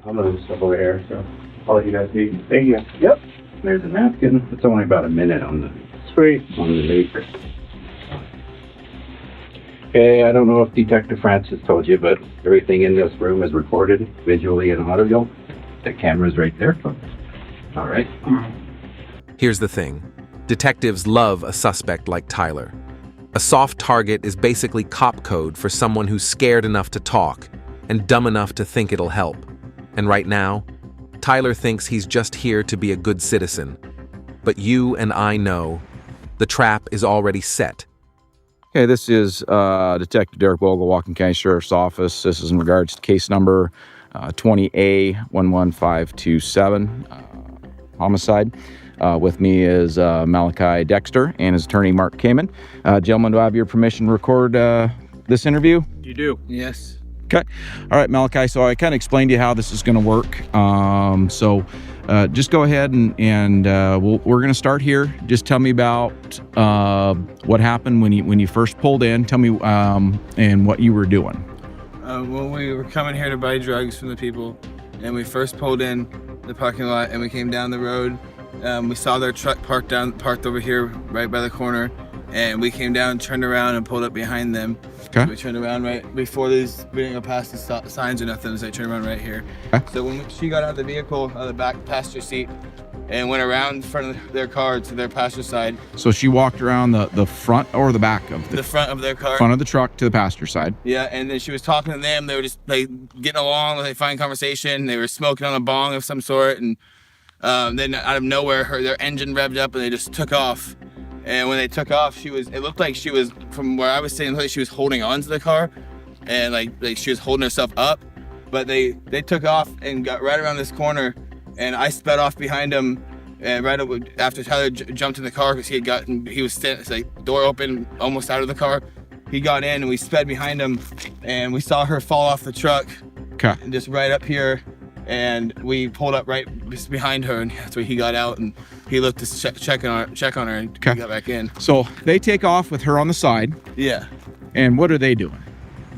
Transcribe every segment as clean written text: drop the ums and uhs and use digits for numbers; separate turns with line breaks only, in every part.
I'm gonna step over here, so I'll let you guys be.
Thank you.
Yep. There's a napkin. It's only about a minute on the leak. Okay, I don't know if Detective Francis told you, but everything in this room is recorded visually and audio. The camera's right there. All right.
Here's the thing. Detectives love a suspect like Tyler. A soft target is basically cop code for someone who's scared enough to talk and dumb enough to think it'll help. And right now, Tyler thinks he's just here to be a good citizen. But you and I know the trap is already set.
Okay, this is Detective Derek Vogel, Whatcom County Sheriff's Office. This is in regards to case number 20A11527, homicide. With me is Malachi Dexter and his attorney, Mark Kamen. Gentlemen, do I have your permission to record this interview?
You do.
Yes.
Okay. All right, Malachi, so I kind of explained to you how this is going to work. Just go ahead and we're going to start here. Just tell me about what happened when you first pulled in. Tell me and what you were doing.
Well, we were coming here to buy drugs from the people, and we first pulled in the parking lot, and we came down the road. We saw their truck parked over here right by the corner, and we came down, turned around, and pulled up behind them.
Okay.
So we turned around right before we didn't go past the signs or nothing, so I turned around right here.
Okay.
So when she got out of the vehicle, out of the back passenger seat, and went around in front of their car to their passenger side.
So she walked around the front or the back of
the front of their car.
Front of the truck to the passenger side.
Yeah, and then she was talking to them. They were just like getting along with a fine conversation. They were smoking on a bong of some sort, and then out of nowhere, their engine revved up, and they just took off. And when they took off, it looked like she was, from where I was sitting, like she was holding on to the car, and like she was holding herself up. But they took off and got right around this corner, and I sped off behind them. And right after Tyler jumped in the car, because he was sitting, it's like door open, almost out of the car. He got in, and we sped behind him, and we saw her fall off the truck.
Okay.
And just right up here. And we pulled up right behind her, and that's where he got out, and he looked to check on her, and
Okay.
got back in.
So they take off with her on the side.
Yeah.
And what are they doing?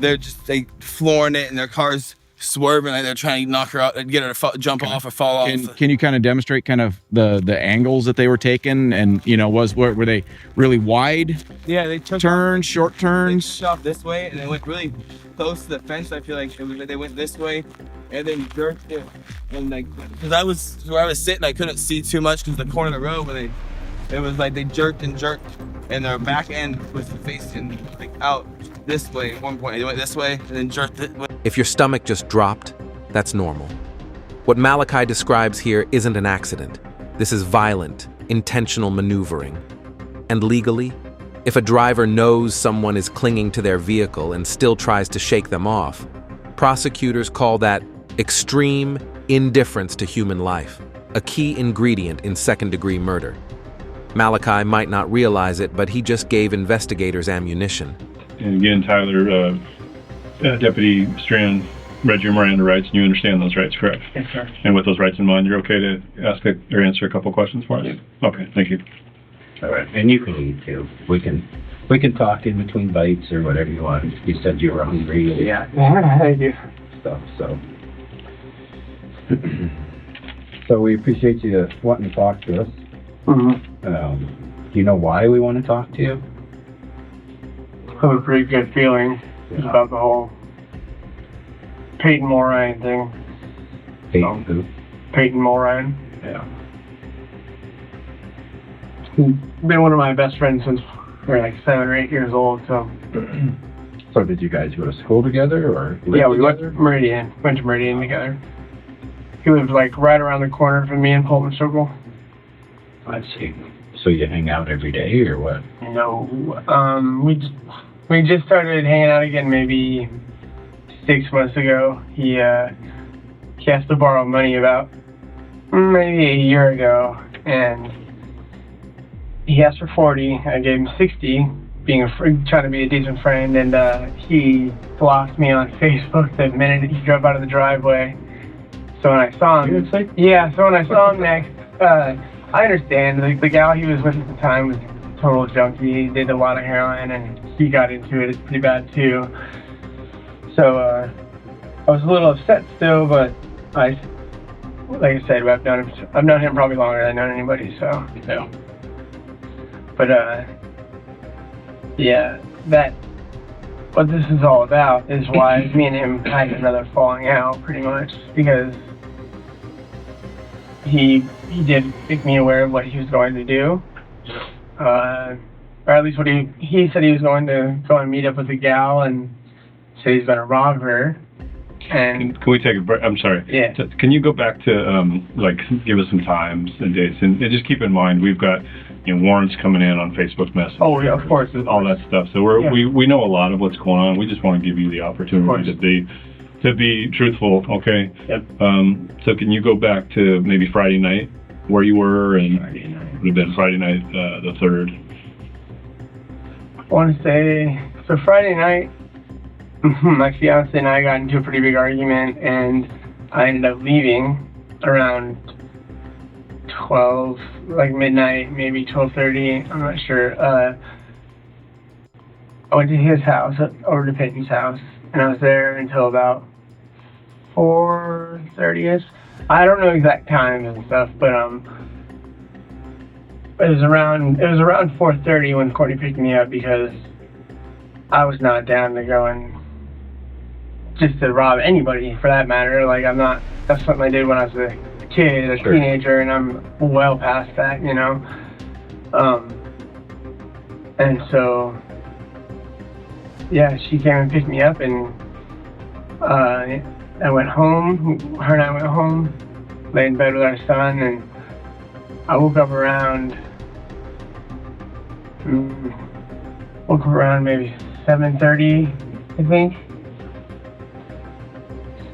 They're just flooring it, and their car's swerving, like they're trying to knock her out and get her to jump off or fall off.
Can you kind of demonstrate kind of the angles that they were taking, and were they really wide?
Yeah, they took
turns, short turns.
They took off this way, and they went really close to the fence. I feel like they went this way, and then jerked it, and like, because where I was sitting, I couldn't see too much because the corner of the road, but it was like they jerked, and their back end was facing like out this way at one point. They went this way and then jerked it.
If your stomach just dropped, that's normal. What Malachi describes here isn't an accident. This is violent, intentional maneuvering. And legally, if a driver knows someone is clinging to their vehicle and still tries to shake them off, prosecutors call that extreme indifference to human life, a key ingredient in second-degree murder. Malachi might not realize it, but he just gave investigators ammunition.
And again, Tyler, Deputy Strand read your Miranda rights, and you understand those rights, correct?
Yes, sir.
And with those rights in mind, you're okay to ask or answer a couple questions for us?
Yeah.
Okay, thank you.
All right, and you can eat too. We can talk in between bites or whatever you want. You said you were hungry.
Yeah, thank you.
Stuff. So, so we appreciate you wanting to talk to us.
Mm-hmm.
Do you know why we want to talk to you?
I have a pretty good feeling about the whole Peyton Morine thing.
Peyton who?
Peyton Morine.
Yeah.
He's been one of my best friends since we were like 7 or 8 years old. So.
So did you guys go to school together or?
Yeah, we went to Meridian. Went to Meridian together. He lived like right around the corner from me in Pullman Circle.
I see. So you hang out every day or what?
No, we just started hanging out again maybe 6 months ago. He asked to borrow money about maybe a year ago, and he asked for 40. I gave him 60, trying to be a decent friend, and he blocked me on Facebook the minute he drove out of the driveway. So when I saw him, so when I saw him next, I understand. The gal he was with at the time was a total junkie. He did a lot of heroin, and he got into it pretty bad too. So I was a little upset still, but like I said, I've known him probably longer than I've known anybody. So,
Yeah.
but yeah, what this is all about is why me and him had another falling out, pretty much, because he did make me aware of what he was going to do, or at least what he said he was going to go and meet up with a gal and said he's going to rob her. And
Can we take a break? I'm sorry.
Yeah.
Can you go back to give us some times and dates, and just keep in mind we've got warrants coming in on Facebook Messenger.
Oh yeah, of course.
All that stuff. So we know a lot of what's going on. We just want to give you the opportunity to be truthful. Okay.
Yep.
So can you go back to maybe Friday night where you were, and
Friday night.
it would have been Friday night the 3rd.
I want to say, so Friday night, my fiance and I got into a pretty big argument, and I ended up leaving around 12, like midnight, maybe 12:30. I'm not sure. I went to his house, over to Peyton's house, and I was there until about 4:30ish. I don't know exact times and stuff, but it was around 4:30 when Courtney picked me up, because I was not down to go and just to rob anybody, for that matter. Like, that's something I did when I was a kid, a teenager, and I'm well past that, and so, yeah, she came and picked me up, and I went home. Her and I went home, lay in bed with our son, and I woke up around maybe 7:30, I think.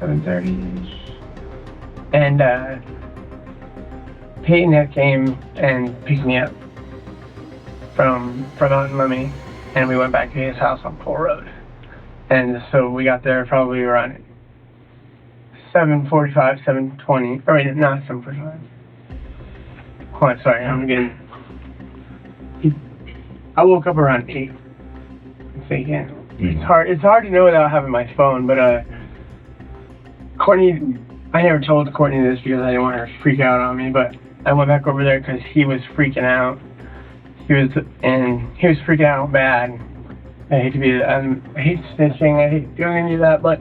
7:30-ish. And Peyton had came and picked me up from out in Lemmy, and we went back to his house on Pole Road. And so we got there probably around 7:45, 7:20. Or wait, not 7:45. Oh, I'm sorry, I woke up around 8. I'm thinking. It's hard to know without having my phone, but Courtney, I never told Courtney this because I didn't want her to freak out on me, but I went back over there because he was freaking out. He was freaking out bad. I hate snitching, I hate doing any of that, but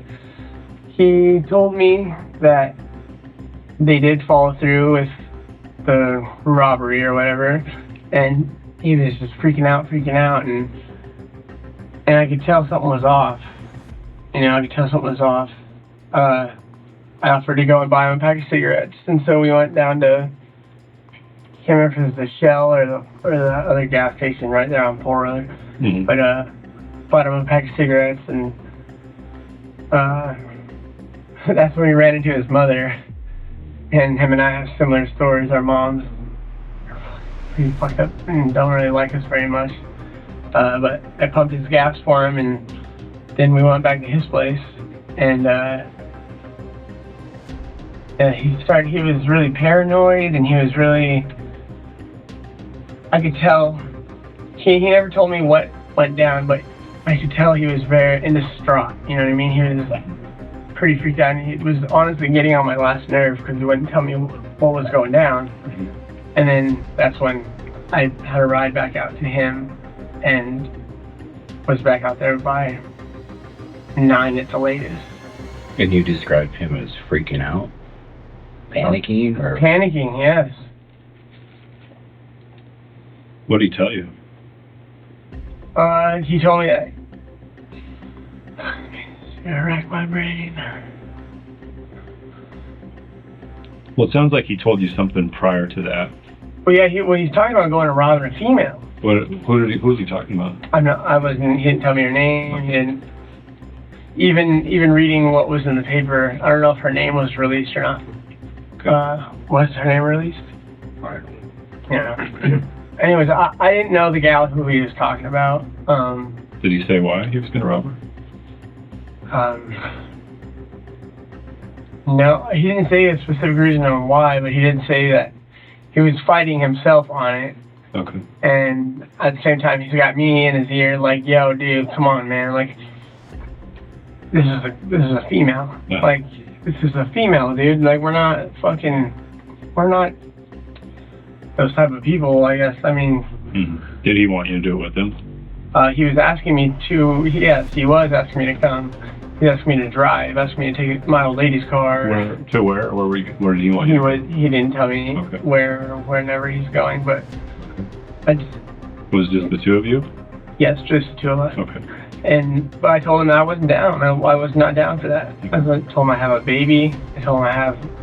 he told me that they did follow through with the robbery or whatever, and he was just freaking out, and I could tell something was off. I offered to go and buy him a pack of cigarettes, and so we went down to, I can't remember if it was the Shell or the other gas station right there on Pole Road, but bought him a pack of cigarettes, and that's when we ran into his mother, and him and I have similar stories. Our moms are pretty fucked up and don't really like us very much, but I pumped his gas for him, and then we went back to his place, and he was really paranoid, and he was really, I could tell, he never told me what went down, but I could tell he was very distraught, you know what I mean? He was pretty freaked out, and he was honestly getting on my last nerve because he wouldn't tell me what was going down. And then that's when I had a ride back out to him, and was back out there by 9 at the latest.
And you described him as freaking out? Panicking? Or?
Panicking, yes.
What did he tell you?
He told me that. It's gonna rack my brain.
Well, it sounds like he told you something prior to that.
Well, yeah, he's talking about going to robbing a female.
Who's he talking about?
He didn't tell me her name. He didn't. Even reading what was in the paper, I don't know if her name was released or not.
Okay.
Was her name released?
Right.
Yeah. Anyways, I didn't know the gal who he was talking about.
Did he say why he was going to rob her?
No, he didn't say a specific reason on why, but he did say that he was fighting himself on it.
Okay.
And at the same time, he's got me in his ear, like, yo, dude, come on, man. Like, this is a female.
Yeah.
Like, this is a female, dude. Like, we're not those type of people, I guess. I mean,
Did he want you to do it with him?
he was asking me to, yes, he was asking me to come. He asked me to drive, asked me to take my old lady's car.
Where did he want you?
He didn't tell me
Okay.
wherever he's going, but I just,
Was it just the two of you?
yes, just the two of us.
Okay.
But I told him I wasn't down. I was not down for that. I told him I have a baby. I told him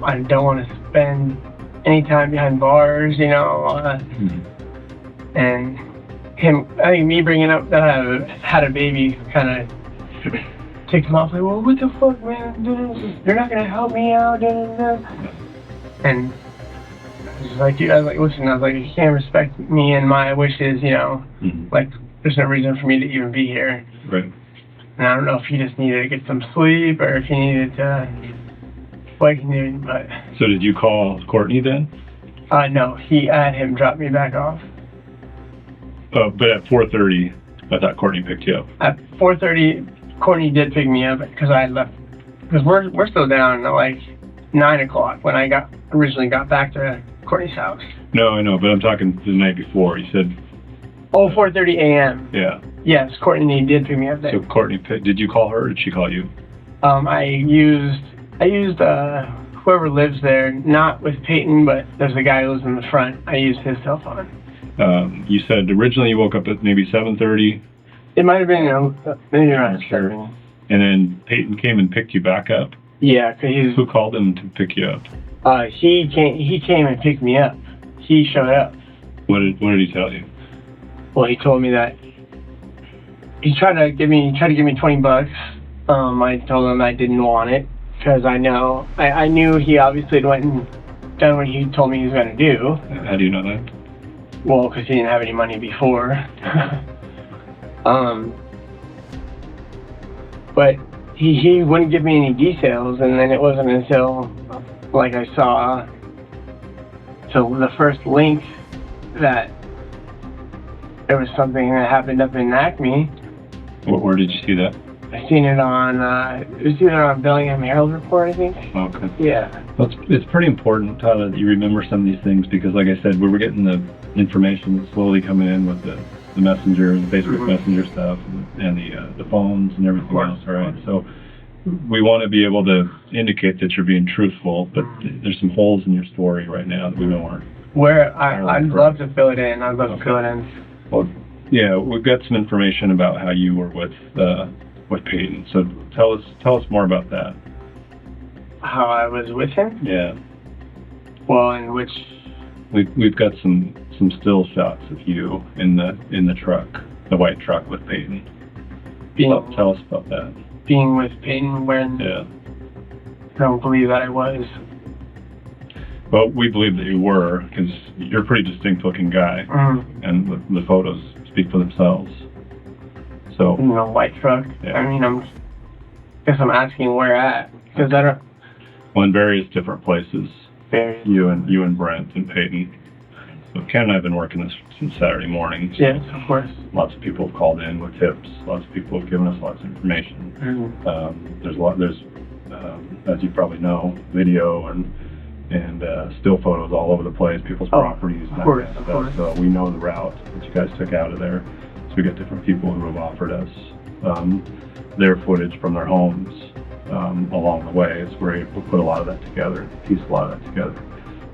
I don't want to spend any time behind bars, you know. And I think me bringing up that I had a baby kind of ticked him off. Like, well, what the fuck, man? You're not gonna help me out, and I was like, dude, listen, you can't respect me and my wishes, you know. Like, there's no reason for me to even be here.
Right.
And I don't know if he just needed to get some sleep or if he needed to, what he needed, but.
So did you call Courtney then?
No, he had him drop me back off.
But at 4:30, I thought Courtney picked you up.
At 4:30, Courtney did pick me up because I had left. Because we're still down at like 9 o'clock when I originally got back to Courtney's house.
No, I know, but I'm talking the night before. You said.
Oh, 4:30 a.m.
Yeah.
Yes, Courtney did pick me up there.
So Courtney, did you call her or did she call you?
I used whoever lives there, not with Peyton, but there's a guy who lives in the front. I used his cell phone.
You said originally you woke up at maybe 7:30.
It might have been maybe around
Sure.
7.
And then Peyton came and picked you back up.
Yeah, because
Who called him to pick you up?
he came and picked me up. He showed up.
What did he tell you?
Well, he told me that he tried to give me $20. I told him I didn't want it because I knew he obviously had went and done what he told me he was going to do.
How do you know that?
Well, because he didn't have any money before. But he wouldn't give me any details, and then it wasn't until like I saw the first link that there was something that happened up in Acme.
Where did you see that?
I seen it on it was either on Bellingham Herald Report, I think.
Okay.
Yeah.
Well, it's pretty important, Tyler, that you remember some of these things because, like I said, we were getting the information that's slowly coming in with the messenger, the Facebook Messenger stuff, and the phones and everything else, right? So we want to be able to indicate that you're being truthful, but there's some holes in your story right now that we know aren't.
Where I'd love to fill it in. I'd love to fill it in.
Well, yeah, we've got some information about how you were with Peyton. So tell us more about that.
How I was with him?
Yeah.
Well, in which
we've got some still shots of you in the truck, the white truck with Peyton. Tell us about that.
Being with Peyton when
Yeah.
I don't believe that I was.
Well, we believe that you were because you're a pretty distinct looking guy, and the photos speak for themselves. So.
In a white truck.
Yeah.
I mean, guess I'm asking where at because I don't.
Well, in various different places.
Various.
You and Brent and Peyton. So Ken and I have been working this since Saturday morning. So
Yes, of course.
lots of people have called in with tips. Lots of people have given us lots of information. There's as you probably know, video and still photos all over the place, people's properties.
Of course, of course.
So we know the route that you guys took out of there. So we got different people who have offered us their footage from their homes along the way. So we're able to put a lot of that together, piece a lot of that together.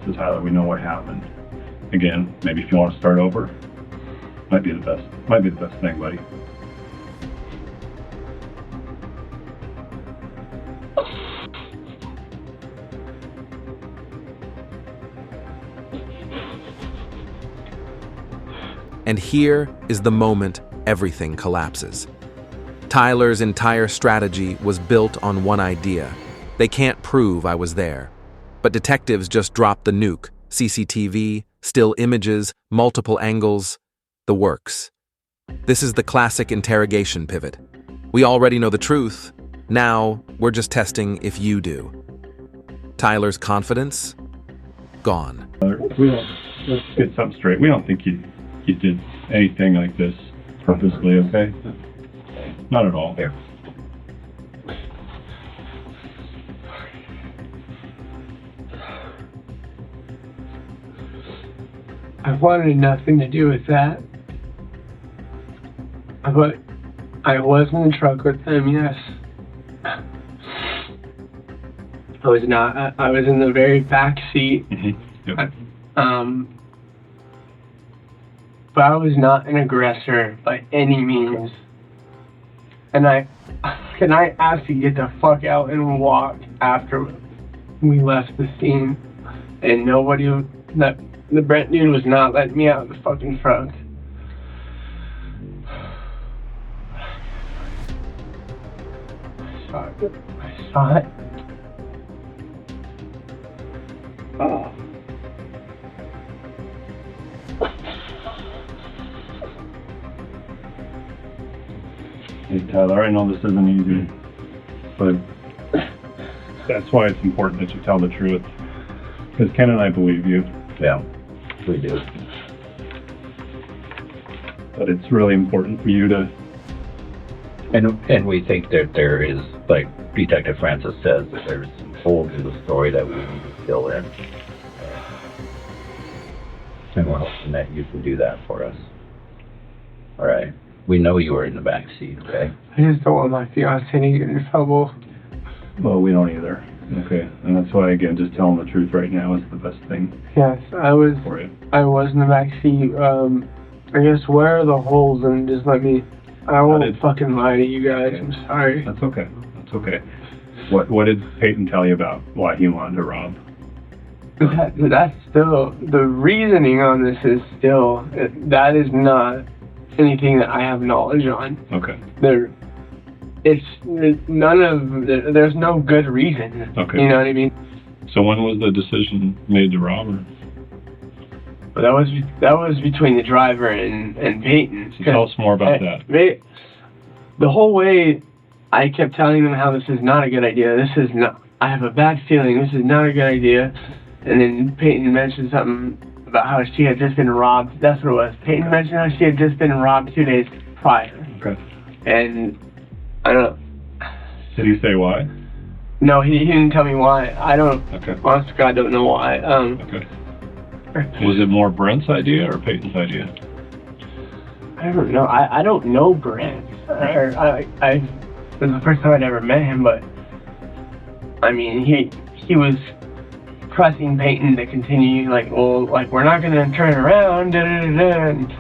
So Tyler, we know what happened. Again, maybe if you want to start over, might be the best thing, buddy.
And here is the moment everything collapses. Tyler's entire strategy was built on one idea. They can't prove I was there. But detectives just dropped the nuke, CCTV, still images, multiple angles, the works. This is the classic interrogation pivot. We already know the truth. Now, we're just testing if you do. Tyler's confidence? Gone.
Let's get something straight. We don't think you did anything like this purposely, okay? Not at all.
I wanted nothing to do with that. But I was in the truck with him, yes. I was not. I was in the very back seat.
Mm-hmm. Yep.
But I was not an aggressor by any means. And I asked to get the fuck out and walk after we left the scene. And the Brent dude was not letting me out of the fucking truck. I saw it. Oh.
Hey Tyler, I know this isn't easy, but that's why it's important that you tell the truth. Because Ken and I believe you,
Yeah, we do.
but it's really important for you to.
And we think that there is, like Detective Francis says, that there's some holes in the story that we need to fill in. And we're hoping that you can do that for us. All right. We know you were in the back seat, okay?
I just don't want my fiancé to get in trouble.
Well, we don't either. Okay, and that's why again, just telling the truth right now is the best thing
Yes, I was
for you.
in the back seat. I guess where are the holes, and just let me. I won't fucking lie to you guys. I'm sorry.
That's okay. That's okay. What did Peyton tell you about why he wanted to rob?
That's still the reasoning on this is still that is not anything that I have knowledge on.
Okay.
There's no good reason.
Okay.
You know what I mean?
So when was the decision made to rob her?
But that was between the driver and Peyton.
So tell us more about that.
The whole way, I kept telling them how this is not a good idea. I have a bad feeling. This is not a good idea. And then Peyton mentioned something about how she had just been robbed. That's what it was. Peyton mentioned how she had just been robbed 2 days prior.
Okay.
And I don't.
Did he say why?
No, he didn't tell me why. I don't.
Okay.
Honest to God, I don't know why.
Okay. Was it more Brent's idea or Peyton's idea?
I don't know. I don't know Brent. This is the first time I'd ever met him, but I mean, he was pressing Peyton to continue, like, well, like, we're not gonna turn around, da da da da. And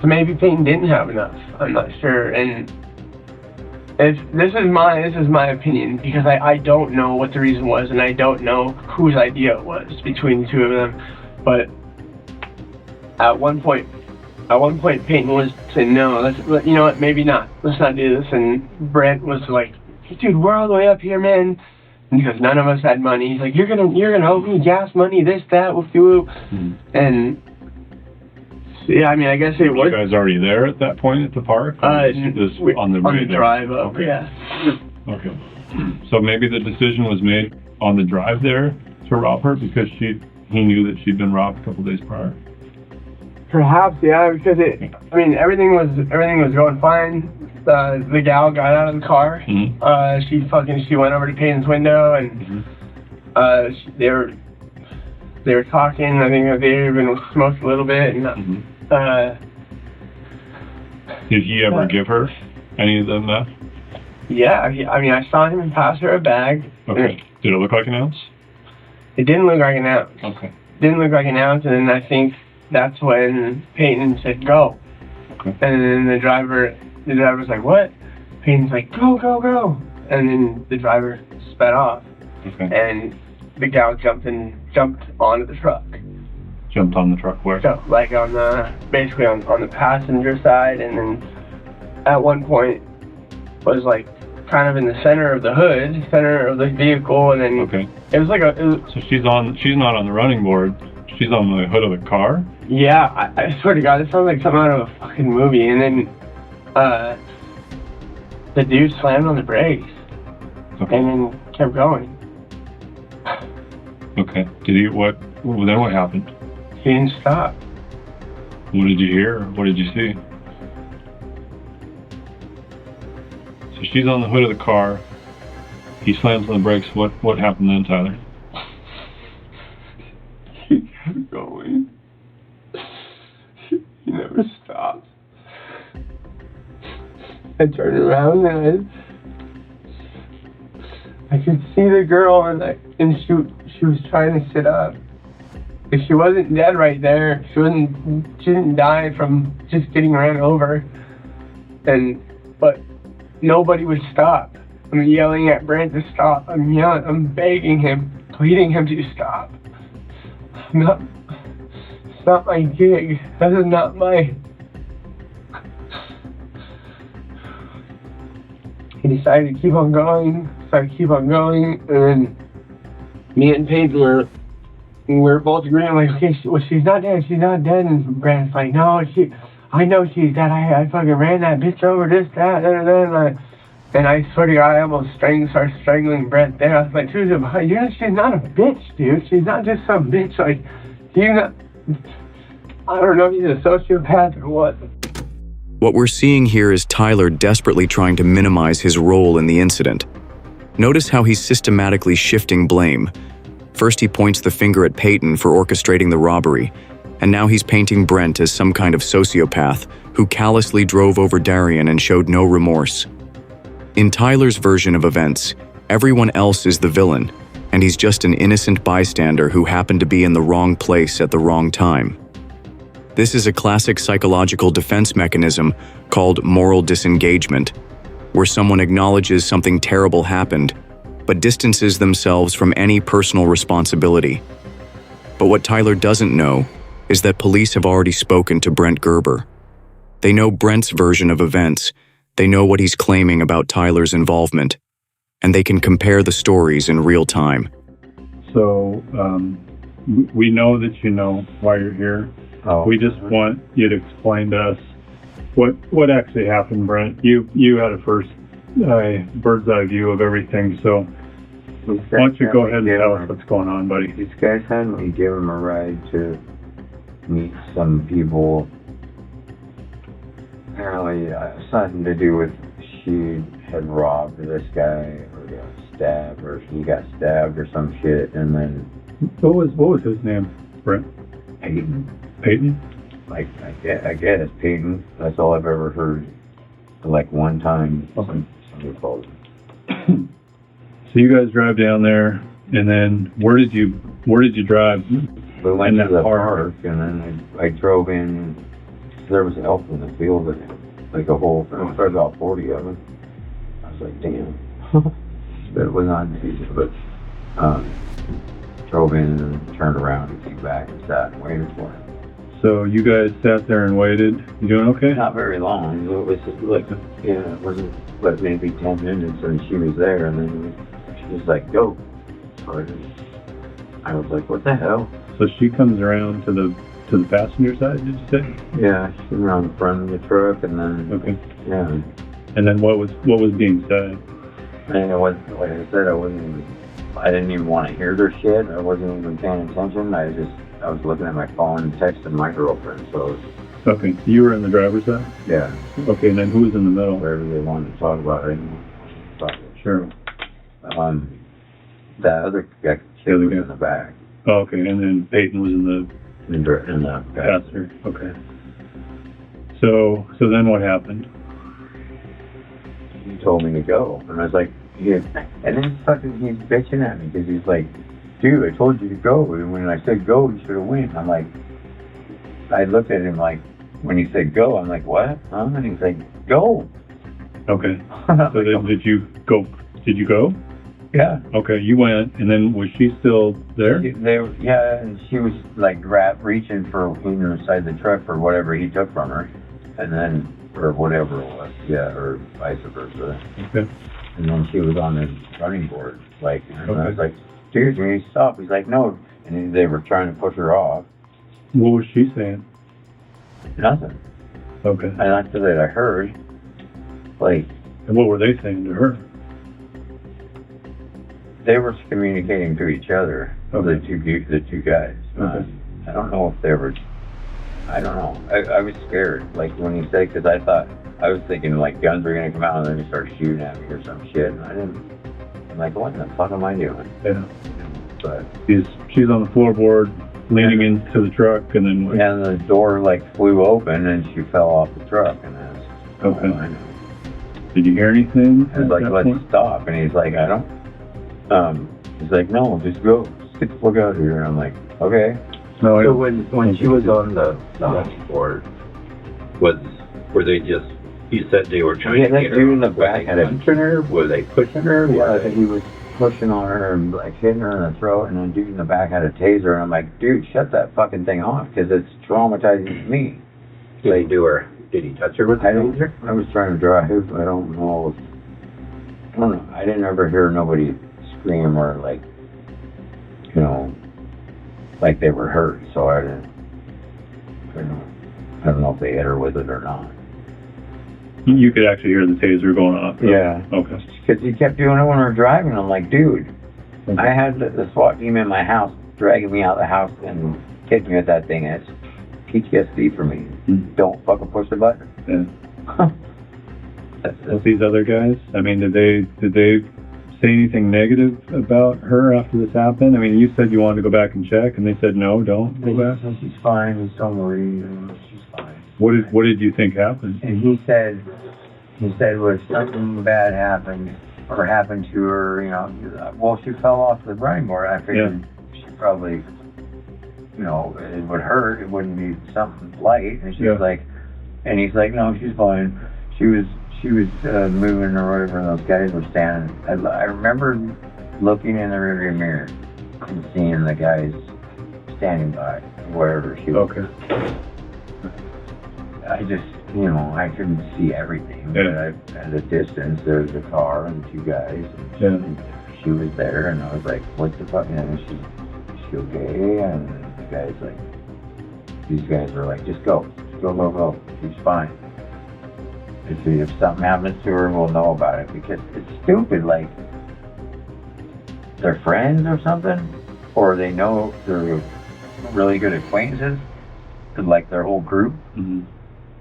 so maybe Peyton didn't have enough. I'm not sure. And this is my opinion, because I don't know what the reason was, and I don't know whose idea it was between the two of them. But at one point Peyton was saying, no, you know what, maybe not. Let's not do this. And Brent was like, dude, we're all the way up here, man. Because none of us had money. He's like, you're gonna owe me gas money, this, that, whoop de whoop. And yeah, I mean, I guess it
Were
was.
you guys already there at that point at the park? Just on the way there?
Drive up,
Okay.
yeah.
Okay. So maybe the decision was made on the drive there to rob her because he knew that she'd been robbed a couple days prior.
Perhaps, yeah, because everything was going fine. The gal got out of the car.
Mm-hmm.
She went over to Peyton's window, and they were talking. I think they even smoked a little bit. And
did he ever give her any of the meth?
Yeah, I saw him pass her a bag.
Okay. Did it look like an ounce?
It didn't look like an ounce.
Okay.
Didn't look like an ounce, and then I think that's when Peyton said go.
Okay.
And then the driver was like, what? Peyton's like, go, go, go. And then the driver sped off.
Okay.
And the gal jumped onto the truck.
Jumped on the truck where?
So, like basically on the passenger side, and then at one point was like kind of in the center of the vehicle, and then
Okay.
it was like
So she's not on the running board. She's on the hood of the car?
Yeah, I swear to God, it sounds like something out of a fucking movie. And then the dude slammed on the brakes.
Okay.
And then kept going.
Okay. Then what happened?
He didn't stop.
What did you hear? What did you see? So she's on the hood of the car. He slams on the brakes. What happened then, Tyler?
He kept going. He never stopped. I turned around and I could see the girl, and she was trying to sit up. If she wasn't dead right there, she didn't die from just getting ran over. But nobody would stop. I'm yelling at Brent to stop. I'm begging him, pleading him to stop. It's not my gig. That is not my... He decided to keep on going, and then me and Peyton we're both agreeing, like, okay, she's not dead, and Brandon's like, no, I know she's dead, I fucking ran that bitch over, this, that, and I swear to God, I almost started strangling Brent there. I was like, dude, she's not a bitch, dude, she's not just some bitch, like, I don't know if he's a sociopath or what.
What we're seeing here is Tyler desperately trying to minimize his role in the incident. Notice how he's systematically shifting blame. First he points the finger at Peyton for orchestrating the robbery, and now he's painting Brent as some kind of sociopath who callously drove over Darian and showed no remorse. In Tyler's version of events, everyone else is the villain, and he's just an innocent bystander who happened to be in the wrong place at the wrong time. This is a classic psychological defense mechanism called moral disengagement, where someone acknowledges something terrible happened, but distances themselves from any personal responsibility. But what Tyler doesn't know is that police have already spoken to Brent Gerber. They know Brent's version of events, they know what he's claiming about Tyler's involvement, and they can compare the stories in real time.
So, we know that you know why you're here.
Oh.
We just want you to explain to us what actually happened, Brent. You had a first bird's eye view of everything, so why don't you go ahead and tell us what's going on, buddy?
These guys had me give him a ride to meet some people. Apparently, something to do with she had robbed this guy, or got stabbed, or he got stabbed, or some shit, and then...
What was his name, Brent? Peyton?
Like, I guess Peyton. That's all I've ever heard. Like, one time, somebody called him.
So you guys drive down there, and then where did you drive?
We went to the park, and then I drove in. There was elk in the field, like a whole, there was about 40 of them. I was like, damn. But it was on easy, but drove in and turned around and came back and sat and waited for him.
So you guys sat there and waited. You doing okay?
Not very long. It was just like, it wasn't but maybe 10 minutes, and she was there, and then she was like, go. So I was like, what the hell?
So she comes around to the passenger side, did you say?
Yeah, she came around the front of the truck, and then,
okay.
Yeah.
And then what was being said?
And it was, like I said, I didn't even want to hear their shit. I wasn't even paying attention. I was looking at my phone and texting my girlfriend, so.
Okay, you were in the driver's side?
Yeah.
Okay, and then who was in the middle?
Wherever they wanted to talk about it.
Sure.
That other guy was in the back.
Oh, okay, and then Peyton was in the
passenger.
Okay. So then what happened?
He told me to go, and I was like, yeah. And then he's bitching at me because he's like, dude, I told you to go, and when I said go, you should have went. I'm like, I looked at him like, when he said go, I'm like, what? Huh? And he's like, go.
Okay. So then did you go?
Yeah.
Okay, you went, and then was she still there?
Yeah, and she was like reaching for inside the truck for whatever he took from her, and then, or whatever it was, yeah, or vice versa.
Okay.
And then she was on the running board, like, and I was like, dude, you need to stop. He's like, no. And then they were trying to push her off.
What was she saying?
Nothing.
Okay.
And after that, I heard, like.
And what were they saying to her?
They were communicating to each other,
okay.
the two guys.
Okay.
I don't know if they were. I don't know. I was scared, like when he said, because I was thinking like guns were gonna come out and then they start shooting at me or some shit. And I'm like, what the fuck am I doing?
Yeah.
But
she's on the floorboard leaning into the truck, and then what?
And the door like flew open, and she fell off the truck, and that's
Okay.
all I know.
Did you hear anything?
I was like,
at that
let's
point?
stop, and he's like, I don't. He's like, no, just go, just get the fuck out of here. And I'm like, okay.
No, I
So
don't.
when she was on the board, were they just? You said they were trying
Yeah,
to
that
get her.
dude in the
Was
back
they
had a-
punching her? Were they pushing her?
Yeah,
Were they-
he was pushing on her and like hitting her in the throat, and the dude in the back had a taser, and I'm like, dude, shut that fucking thing off, because it's traumatizing me.
Did he do her? Did he touch her with the taser?
I was trying to drive. I don't know. I don't know. I didn't ever hear nobody scream or like, you know, like they were hurt. So I don't know if they hit her with it or not.
You could actually hear the taser going off.
Yeah.
Okay.
Because he kept doing it when we were driving. I'm like, dude, I had the SWAT team in my house dragging me out of the house and hitting me with that thing. It's PTSD for me. Don't fucking push the button.
Yeah. With these other guys, I mean, did they say anything negative about her after this happened? I mean, you said you wanted to go back and check, and they said no, don't go back.
She's fine. He's don't worry. She's fine.
What did you think happened?
And he said, was something bad happened or happened to her, you know, well, she fell off the running board. I figured she probably, you know, it would hurt. It wouldn't be something light. And she was like, and he's like, no, she's fine. She was moving or whatever, and those guys were standing. I remember looking in the rearview mirror and seeing the guys standing by, wherever she was.
Okay.
I just, you know, I couldn't see everything.
Yeah.
But at a distance, there was a car and two guys. And she was there, and I was like, what the fuck? And is she okay? And the guys like, these guys were like, just go. Go. She's fine. If something happens to her, we'll know about it. Because it's stupid, like, they're friends or something, or they know they're really good acquaintances, like their whole group.
Mm-hmm.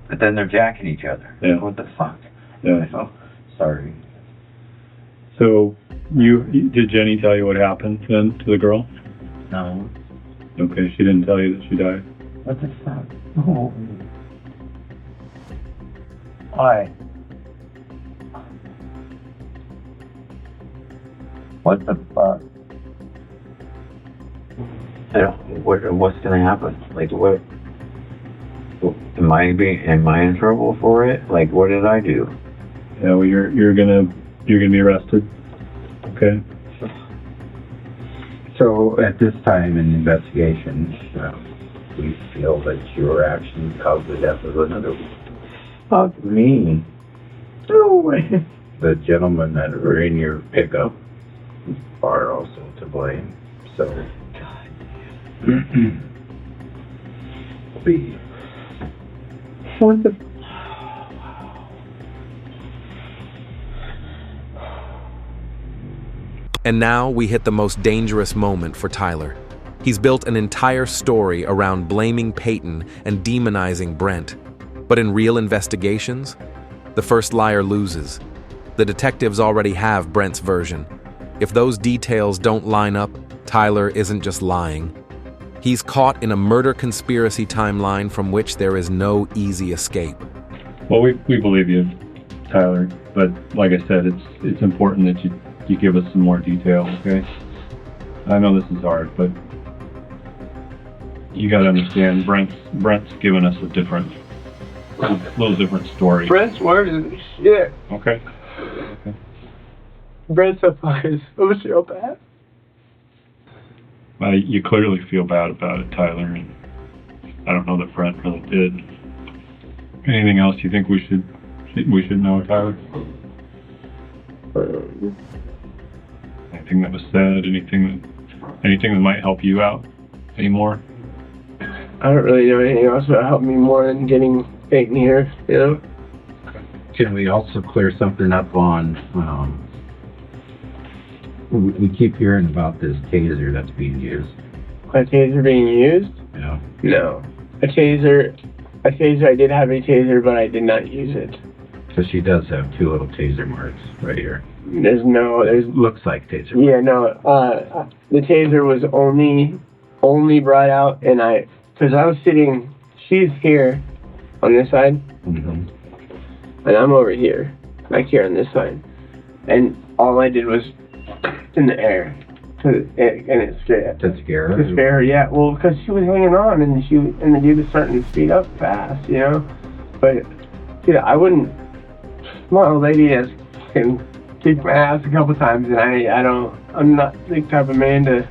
But then they're jacking each other.
Yeah.
What the fuck?
Yeah.
Oh, sorry.
So, did Jenny tell you what happened then to the girl?
No.
Okay, she didn't tell you that she died.
What the fuck? Oh. Why? What the fuck? I don't. What's gonna happen? Like what? Am I in trouble for it? Like what did I do?
Yeah, well, you're gonna be arrested. Okay.
So at this time in the investigation, we feel that your actions caused the death of another.
Fuck me. No way.
The gentlemen that were in your pickup are also to blame. So,
What the?
And now we hit the most dangerous moment for Tyler. He's built an entire story around blaming Peyton and demonizing Brent. But in real investigations, the first liar loses. The detectives already have Brent's version. If those details don't line up, Tyler isn't just lying. He's caught in a murder conspiracy timeline from which there is no easy escape.
Well, we believe you, Tyler. But like I said, it's important that you give us some more detail. Okay. I know this is hard, but you got to understand, Brent's given us a little different story.
Brent's word is shit.
Okay.
Brent's a fucking sociopath.
You clearly feel bad about it, Tyler, and I don't know that Brent really did. Anything else you think we should know, Tyler? Anything that was said? Anything that might help you out anymore?
I don't really know anything else that helped me more than getting Peyton here, you know?
can we also clear something up on, we keep hearing about this taser that's being used.
A taser being used?
Yeah.
No. A taser, I did have a taser, but I did not use it.
So she does have two little taser marks right here.
There's
Looks like taser marks.
yeah, no, the taser was only only brought out, and because I was sitting, she's here on this side,
Mhm.
and I'm over here, back here on this side, and all I did was in the air, and it scared.
To scare her?
To scare her, yeah. Well, because she was hanging on, and the dude was starting to speed up fast, you know. But dude, I wouldn't. My old lady has fucking kicked my ass a couple times, and I'm not the type of man to.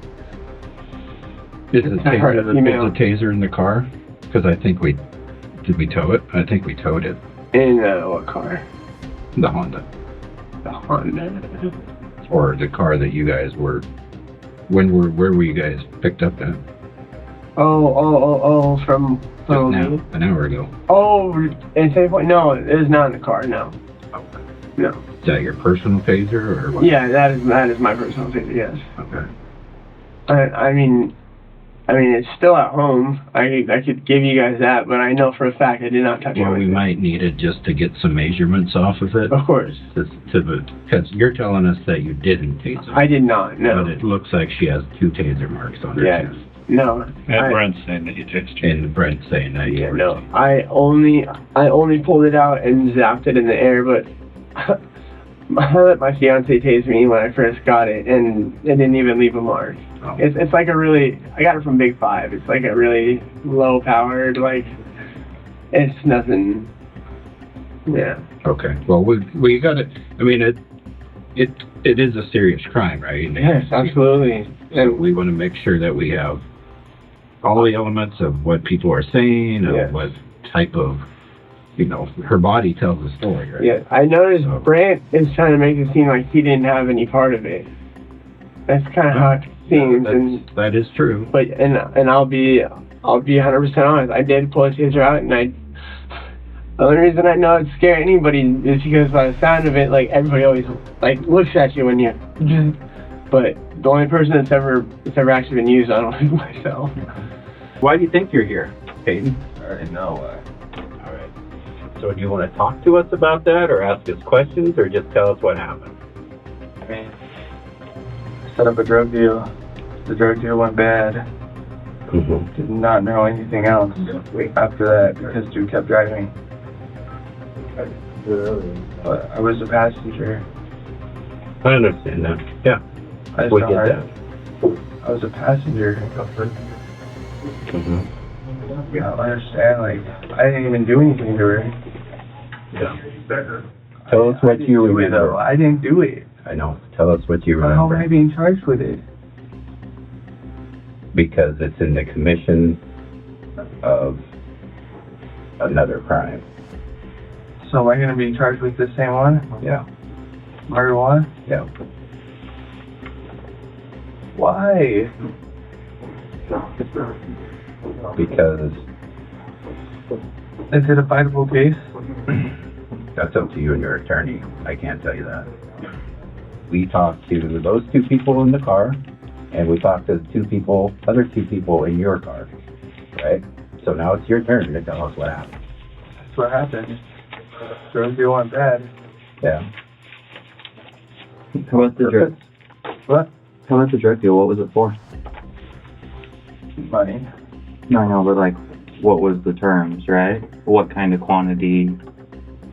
Is the taser in the car? Because I think did we tow it? I think we towed it.
In what car?
The Honda.
The Honda.
Or the car that you guys were. Where were you guys picked up at?
Oh, from
Just now, an hour ago.
Oh, in Save Point? No, it was not in the car, no.
Okay.
No.
Is that your personal taser or what?
Yeah, that is my personal taser, yes.
Okay.
I mean, it's still at home. I could give you guys that, but I know for a fact I did not touch it.
Well, we might need it just to get some measurements off of it.
Of course.
Because you're telling us that you didn't tase her.
I did not, no.
But it looks like she has 2 taser marks on her chest.
No.
And Brent's saying that you tased her.
And Brent's saying that you were.
No. I only pulled it out and zapped it in the air, but I let my fiance tase me when I first got it, and it didn't even leave a mark.
Oh.
It's like I got it from Big 5. It's like a really low powered, like, it's nothing. Yeah.
Okay. Well, we got it. I mean, it is a serious crime, right?
Yes, absolutely.
And we want to make sure that we have all the elements of what people are saying, of what type of, her body tells a story, right?
Yeah, I noticed Brant is trying to make it seem like he didn't have any part of it. That's kind of how it seems,
that is true.
But I'll be 100% honest. I did pull a taser out, and the only reason I know it'd scare anybody is because by the sound of it, like, everybody always looks at you when you. But the only person that's ever actually been used on it is myself.
Why do you think you're here, Peyton?
I already know why.
All right. So do you want to talk to us about that, or ask us questions, or just tell us what happened?
I mean, set up a drug deal. The drug deal went bad.
Mm-hmm.
Did not know anything else after that because dude kept driving. But I was a passenger.
I understand that. Yeah.
I
We get that.
I was a passenger.
Mm-hmm.
Yeah, I understand. Like, I didn't even do anything to her.
Yeah. Tell us what you remember.
I didn't do it.
I know. Tell us what you
How am
remember.
I being charged with it?
Because it's in the commission of another crime.
So am I going to be charged with the same one?
Yeah.
Marijuana?
Yeah.
Why?
Because
Is it a fightable case?
that's up to you and your attorney. I can't tell you that. We talked to those 2 people in the car, and we talked to the other two people in your car, right? So now it's your turn to tell us what happened.
That's what happened. Drug deal went bad.
Yeah.
How about the drug?
What?
How about the drug deal? What was it for?
Money.
No, I know, but like, what was the terms, right? What kind of quantity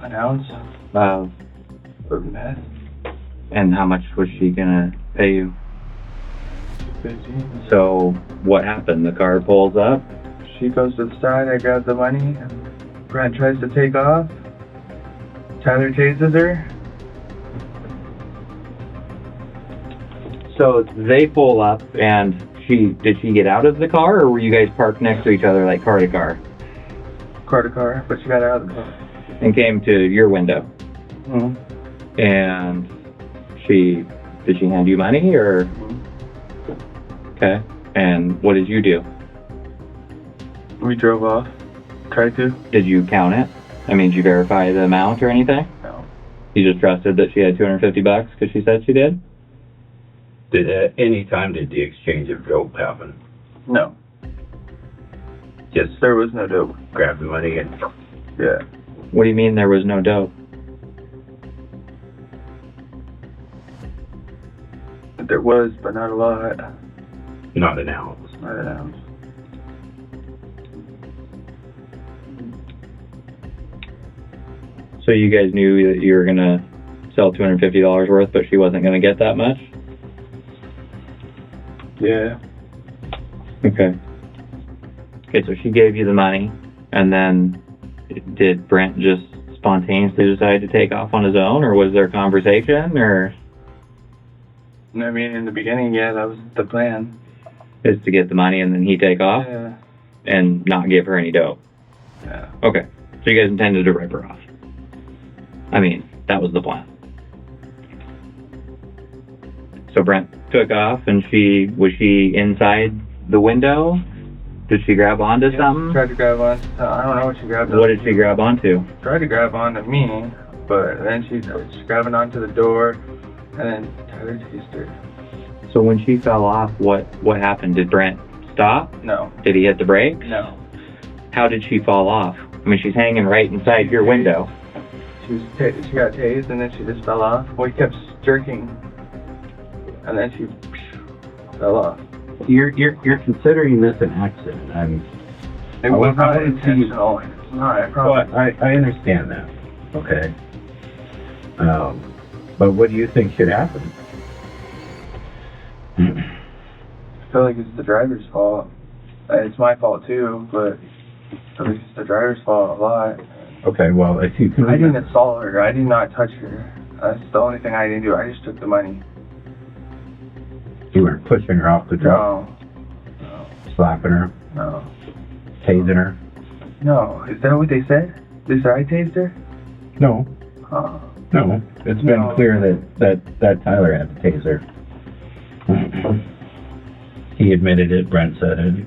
An ounce
of,
of meth.
and how much was she gonna pay you?
15.
So, what happened? The car pulls up?
She goes to the side, I grab the money. Brent tries to take off. Tyler tases her.
So, they pull up, and did she get out of the car, or were you guys parked next to each other, like car to car?
Car to car, but she got out of the car.
And came to your window?
Mm-hmm.
And did she hand you money, or? Okay. And what did you do?
We drove off. Tried to.
Did you count it? I mean, did you verify the amount or anything?
No.
You just trusted that she had $250 because she said she did?
Did at any time did the exchange of dope happen?
No.
Just
There was no dope.
grab the money and
Yeah.
What do you mean there was no dope?
There was, but not a lot.
Not an ounce.
Not an ounce.
So you guys knew that you were gonna sell $250 worth, but she wasn't gonna get that much?
Yeah.
Okay. Okay, so she gave you the money, and then did Brent just spontaneously decide to take off on his own, or was there a conversation, or
I mean, in the beginning, yeah, that was the plan.
is to get the money and then he take off
Yeah.
and not give her any dough?
Yeah.
Okay, so you guys intended to rip her off. I mean, that was the plan. So Brent took off, and was she inside the window? Did she grab onto something?
Tried to grab on. I don't know what she grabbed.
What did she grab onto?
Tried to grab onto me, but then she's grabbing onto the door, and then Tyler tased her.
So when she fell off, what happened? Did Brent stop?
No.
Did he hit the brakes?
No.
How did she fall off? I mean, she's hanging right inside your window.
She got tased, and then she just fell off. Well, he kept jerking, and then she fell off.
You're considering this an accident.
It was not intentional. It's not, I promise.
Well, I understand that. Okay. But what do you think should happen?
I feel like it's the driver's fault. It's my fault too, but I feel like it's the driver's fault a lot.
Okay, well, if you can...
I didn't assault her. I did not touch her. That's the only thing I didn't do. I just took the money.
You weren't pushing her off the truck,
No.
slapping her,
No.
tasing her?
No. Is that what they said? They said I tased her?
No.
Oh.
No. It's been
No.
clear that Tyler had to tase her. He admitted it, Brent said it.